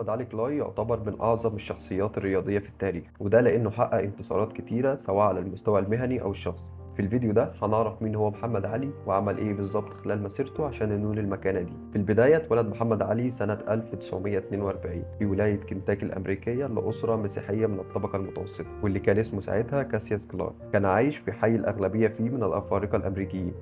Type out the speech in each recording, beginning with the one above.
محمد علي كلاي يعتبر من أعظم الشخصيات الرياضية في التاريخ، وده لأنه حقق انتصارات كتيرة سواء على المستوى المهني أو الشخصي. في الفيديو ده هنعرف مين هو محمد علي وعمل إيه بالظبط خلال مسيرته عشان ينول المكانة دي. في البداية اتولد محمد علي سنة 1942 في ولاية كنتاكي الأمريكية لأسرة مسيحية من الطبقة المتوسطة، واللي كان اسمه ساعتها كاسياس كلاي. كان عايش في حي الأغلبية فيه من الأفارقة الأمريكيين.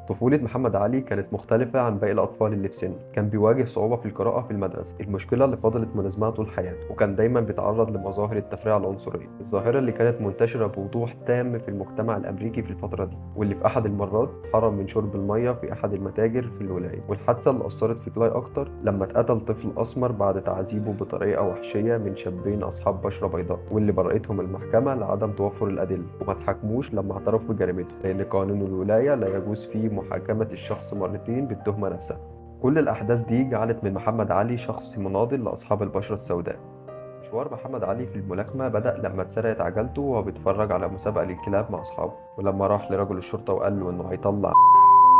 طفولة محمد علي كانت مختلفة عن باقي الأطفال اللي في سنه. كان بيواجه صعوبة في القراءة في المدرسة، المشكلة اللي فضلت ملازماه طول حياته، وكان دايما بيتعرض لمظاهر التفرقة العنصرية، الظاهرة اللي كانت منتشرة بوضوح تام في المجتمع الأمريكي في الفترة دي، واللي في أحد المرات حرم من شرب المية في أحد المتاجر في الولاية. والحادثة اللي أثرت في كلاي أكتر لما اتقتل طفل أسمر بعد تعذيبه بطريقة وحشية من شابين أصحاب بشرة بيضاء، واللي برأتهم المحكمة لعدم توفر الأدلة، وما اتحاكموش لما اعترفوا بجريمتهم، لأن قانون الولاية لا يجوز فيه محاكمة الشخص مرتين بالتهمة نفسها. كل الأحداث دي جعلت من محمد علي شخص مناضل لأصحاب البشرة السوداء. مشوار محمد علي في الملاكمة بدأ لما اتسرقت عجلته وهو بيتفرج على مسابقة للكلاب مع أصحابه، ولما راح لرجل الشرطة وقال له إنه هيطلع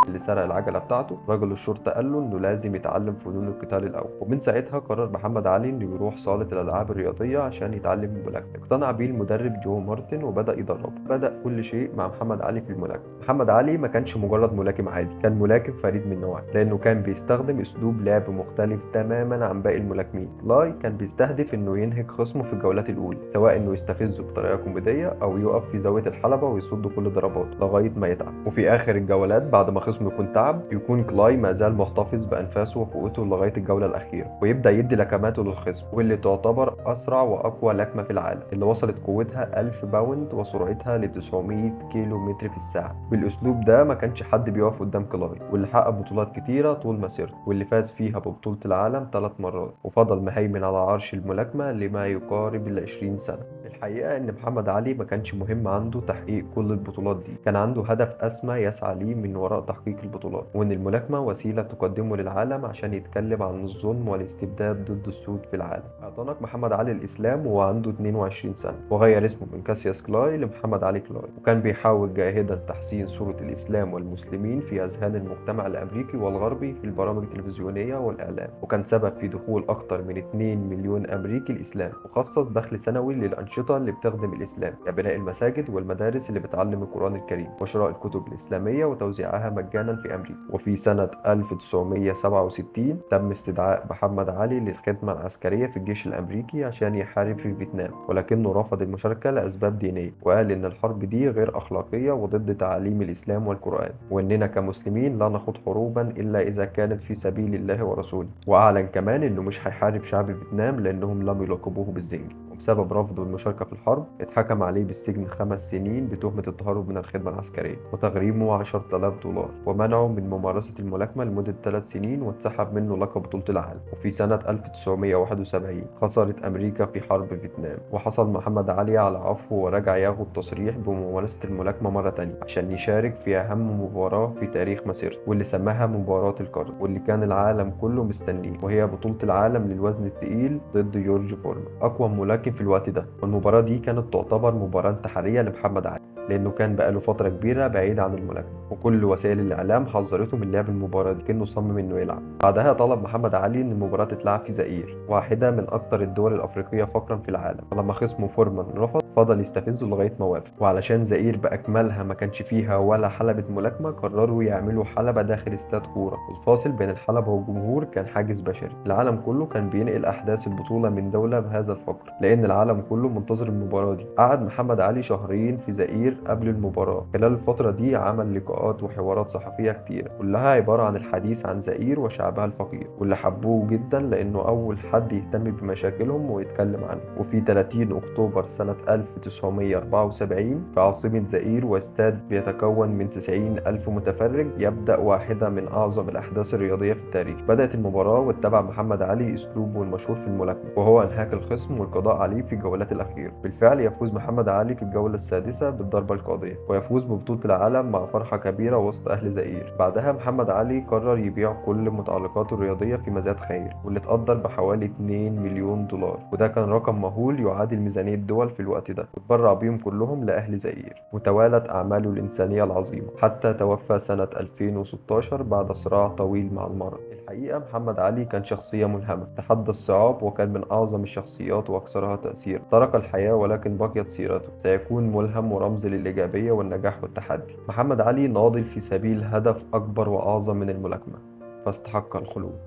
اللي سرق العجلة بتاعته، رجل الشرطة قال له إنه لازم يتعلم فنون القتال الأول. ومن ساعتها قرر محمد علي إنه يروح صالة الألعاب الرياضية عشان يتعلم الملاكمة. اقتنع بيه المدرب جو مارتن وبدأ يدربه. بدأ كل شيء مع محمد علي في الملاكمة. محمد علي ما كانش مجرد ملاكم عادي، كان ملاكم فريد من نوعه، لأنه كان بيستخدم أسلوب لعب مختلف تماما عن باقي الملاكمين. لاي كان بيستهدف إنه ينهك خصمه في الجولات الأولى، سواء إنه يستفزه بطريقة كوميدية أو يقف في زاوية الحلبة ويصد كل ضرباته لغاية ما يتعب. وفي آخر الجولات بعد ما خصمه يكون تعب، يكون كلاي ما زال محتفظ بأنفاسه وقوته لغاية الجولة الأخيرة، ويبدأ يدي لكماته للخصم، واللي تعتبر أسرع وأقوى لكمة في العالم، اللي وصلت قوتها 1000 باوند وسرعتها ل 900 كيلو متر في الساعة. بالأسلوب ده ما كانش حد بيقف قدام كلاي، واللي حقق بطولات كتيرة طول مسيرته، واللي فاز فيها ببطولة العالم 3 مرات، وفضل مهيمن على عرش الملاكمة لما يقارب ال 20 سنة. الحقيقة إن محمد علي ما كانش مهم عنده تحقيق كل البطولات دي، كان عنده هدف أسمى يسعى ليه من وراء تحقيق البطولات، وإن الملاكمة وسيلة تقدمه للعالم عشان يتكلم عن الظلم والاستبداد ضد السود في العالم. اعتنق محمد علي الإسلام وهو عنده 22 سنة، وغير اسمه من كاسياس كلاي لمحمد علي كلاي، وكان بيحاول جاهدا تحسين صورة الإسلام والمسلمين في أذهان المجتمع الأمريكي والغربي في البرامج التلفزيونية والإعلام، وكان سبب في دخول أكثر من 2 مليون أمريكي الإسلام، وخصص دخل سنوي للأنشطة اللي بتخدم الإسلام كبناء المساجد والمدارس اللي بتعلم القرآن الكريم وشراء الكتب الإسلامية وتوزيعها مجانا في أمريكا. وفي سنة 1967 تم استدعاء محمد علي للخدمة العسكرية في الجيش الأمريكي عشان يحارب في فيتنام، ولكنه رفض المشاركة لأسباب دينية، وقال إن الحرب دي غير أخلاقية وضد تعاليم الإسلام والقرآن، وإننا كمسلمين لا نخوض حروبا إلا إذا كانت في سبيل الله ورسوله. وأعلن كمان إنه مش هيحارب شعب فيتنام لأنهم لم يلقبوه بالزنجي. وبسبب رفضه المشاركة في الحرب اتحكم عليه بالسجن 5 سنين بتهمة التهرب من الخدمة العسكرية وتغريمه 10,000 دولار، ومنعه من ممارسة الملاكمة لمدة 3 سنين، واتسحب منه لقب بطولة العالم. وفي سنة 1971 خسرت أمريكا في حرب فيتنام، وحصل محمد علي على عفو ورجع ياخد تصريح بممارسة الملاكمة مرة تانية عشان يشارك في أهم مباراة في تاريخ مسيرته، واللي سماها مباراة القرن، واللي كان العالم كله مستنيه، وهي بطولة العالم للوزن الثقيل ضد جورج فورمان، أقوى ملاكم في الوقت ده. والمباراة دي كانت تعتبر مباراة انتحارية لمحمد علي، لأنه كان بقاله فترة كبيرة بعيد عن الملاكمة، وكل وسائل الإعلام حذرته من لعب المباراة دي، كأنه صمم إنه يلعب. بعدها طلب محمد علي إن المباراة تتلعب في زئير، واحدة من أكتر الدول الأفريقية فقرا في العالم، فلما خصمه فورمان رفض فضل يستفزه لغاية ما وافق. وعلشان زئير بأكملها ما كانش فيها ولا حلبة ملاكمة، قرروا يعملوا حلبة داخل استاد كورة، والفاصل بين الحلبة والجمهور كان حاجز بشري. العالم كله كان بينقل أحداث البطولة من دولة بهذا الفقر، لأن العالم كله منتظر المباراة دي. قعد محمد علي شهرين في زئير قبل المباراة. خلال الفترة دي عمل لقاءات وحوارات صحفية كتيرة، كلها عبارة عن الحديث عن زئير وشعبها الفقير، واللي حبوه جدا لأنه أول حد يهتم بمشاكلهم ويتكلم عنها. وفي 30 أكتوبر سنة 1974 في عاصمة زئير واستاد بيتكون من 90 ألف متفرج، يبدأ واحدة من أعظم الأحداث الرياضية في التاريخ. بدأت المباراة واتبع محمد علي أسلوبه المشهور في الملاكمة، وهو إنهاك الخصم والقضاء عليه في الجولات الأخيرة. بالفعل يفوز محمد علي في الجولة السادسة بالضربة القاضية، ويفوز ببطولة العالم مع فرحة كبيرة وسط أهل زئير. بعدها محمد علي قرر يبيع كل متعلقاته الرياضية في مزاد خير، واللي اتقدر بحوالي 2 مليون دولار، وده كان رقم مهول يعادل ميزانية دول في الوقت ده. ده وتبرع بيهم كلهم لأهل زئير، وتوالت أعماله الإنسانية العظيمة حتى توفى سنة 2016 بعد صراع طويل مع المرض. الحقيقة محمد علي كان شخصية ملهمة، تحدى الصعاب وكان من أعظم الشخصيات وأكثرها تأثيرا. ترك الحياة ولكن بقيت سيرته، سيكون ملهم ورمز للإيجابية والنجاح والتحدي. محمد علي ناضل في سبيل هدف أكبر وأعظم من الملاكمة، فاستحق الخلود.